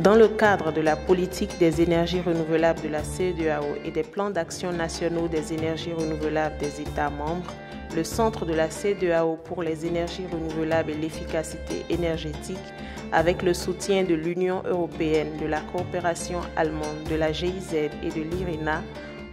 Dans le cadre de la politique des énergies renouvelables de la CEDEAO et des plans d'action nationaux des énergies renouvelables des États membres, le Centre de la CEDEAO pour les énergies renouvelables et l'efficacité énergétique, avec le soutien de l'Union européenne, de la coopération allemande, de la GIZ et de l'IRENA,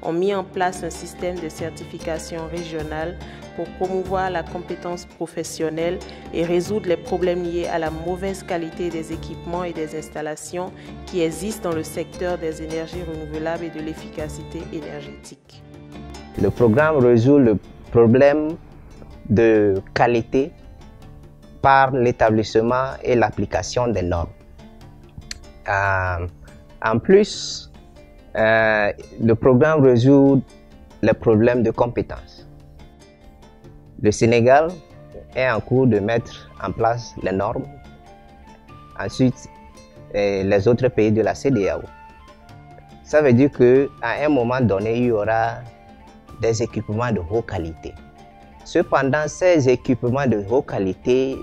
ont mis en place un système de certification régionale pour promouvoir la compétence professionnelle et résoudre les problèmes liés à la mauvaise qualité des équipements et des installations qui existent dans le secteur des énergies renouvelables et de l'efficacité énergétique. Le programme résout le problème de qualité par l'établissement et l'application des normes. En plus, le programme résout les problèmes de compétences. Le Sénégal est en cours de mettre en place les normes. Ensuite, les autres pays de la CEDEAO. Ça veut dire qu'à un moment donné, il y aura des équipements de haute qualité. Cependant, ces équipements de haute qualité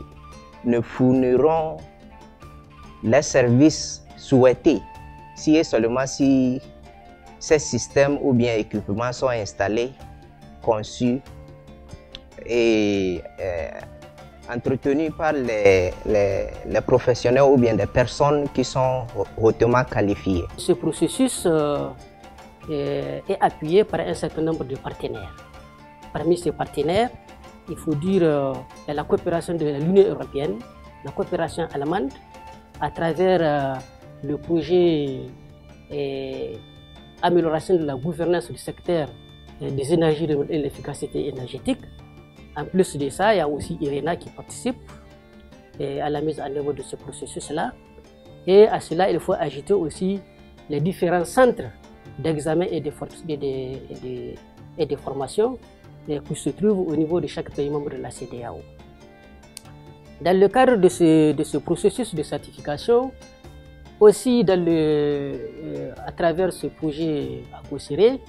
ne fourniront les services souhaités si et seulement si ces systèmes ou bien équipements sont installés, conçus et entretenus par les professionnels ou bien des personnes qui sont hautement qualifiées. Ce processus est appuyé par un certain nombre de partenaires. Parmi ces partenaires, il faut dire la coopération de l'Union européenne, la coopération allemande, à travers le projet amélioration de la gouvernance du secteur des énergies et de l'efficacité énergétique. En plus de ça, il y a aussi IRENA qui participe à la mise en œuvre de ce processus-là. Et à cela, il faut ajouter aussi les différents centres d'examen et de formation qui se trouvent au niveau de chaque pays membre de la CEDEAO. Dans le cadre de ce processus de certification, aussi à travers ce projet à Gosséré,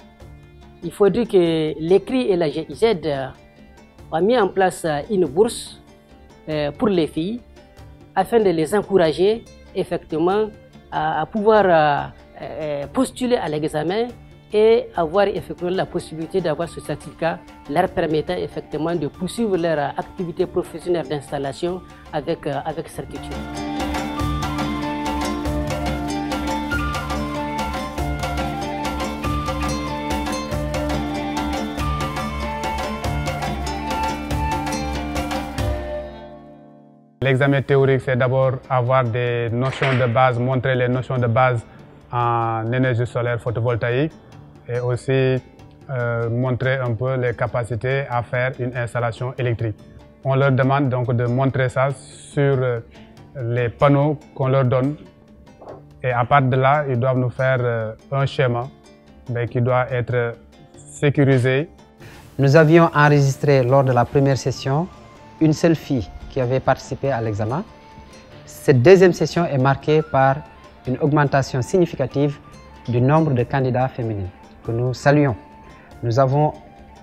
il faut dire que l'ECRI et la GIZ ont mis en place une bourse pour les filles afin de les encourager effectivement à pouvoir postuler à l'examen et avoir effectivement la possibilité d'avoir ce certificat leur permettant effectivement de poursuivre leur activité professionnelle d'installation avec certitude. L'examen théorique, c'est d'abord avoir des notions de base, montrer les notions de base en énergie solaire photovoltaïque et aussi montrer un peu les capacités à faire une installation électrique. On leur demande donc de montrer ça sur les panneaux qu'on leur donne et à partir de là, ils doivent nous faire un schéma qui doit être sécurisé. Nous avions enregistré lors de la première session une seule fille qui avait participé à l'examen. Cette deuxième session est marquée par une augmentation significative du nombre de candidats féminines que nous saluons. Nous avons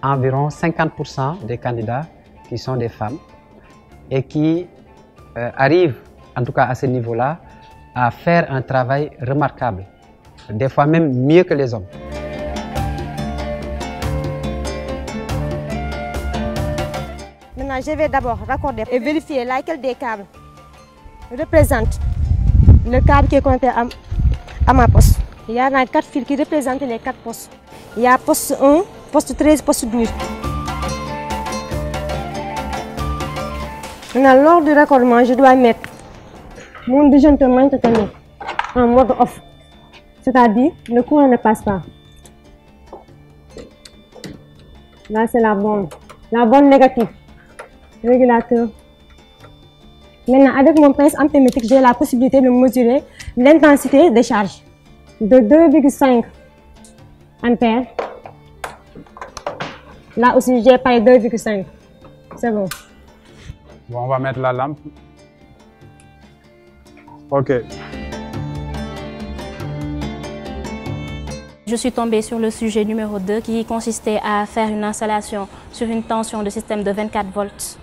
environ 50% des candidats qui sont des femmes et qui arrivent, en tout cas à ce niveau-là, à faire un travail remarquable, des fois même mieux que les hommes. Maintenant, je vais d'abord raccorder et vérifier laquelle des câbles représente le câble qui est connecté à ma poste. Il y en a 4 fils qui représentent les 4 postes. Il y a poste 1, poste 13, poste 12. Maintenant, lors du raccordement, je dois mettre mon disjoncteur technique en mode off. C'est-à-dire, le courant ne passe pas. Là, c'est la borne négative. Régulateur. Maintenant, avec mon pince ampermétrique, j'ai la possibilité de mesurer l'intensité de charge de 2,5 ampères. Là aussi, j'ai pas 2,5. C'est bon. Bon, on va mettre la lampe. OK. Je suis tombée sur le sujet numéro 2 qui consistait à faire une installation sur une tension de système de 24 volts.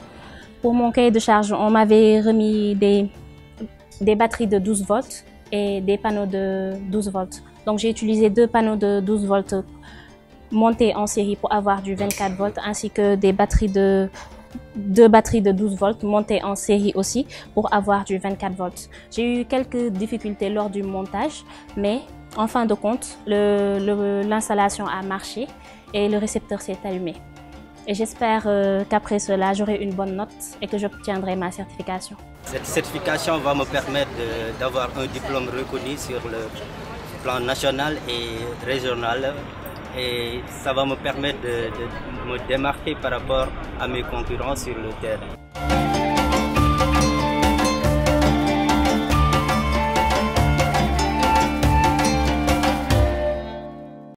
Pour mon cahier de charge, on m'avait remis des batteries de 12 volts et des panneaux de 12 volts. Donc j'ai utilisé 2 panneaux de 12 volts montés en série pour avoir du 24 volts ainsi que deux batteries de 12 volts montées en série aussi pour avoir du 24 volts. J'ai eu quelques difficultés lors du montage, mais en fin de compte, l'installation a marché et le récepteur s'est allumé. Et j'espère qu'après cela, j'aurai une bonne note et que j'obtiendrai ma certification. Cette certification va me permettre d'avoir un diplôme reconnu sur le plan national et régional. Et ça va me permettre de me démarquer par rapport à mes concurrents sur le terrain.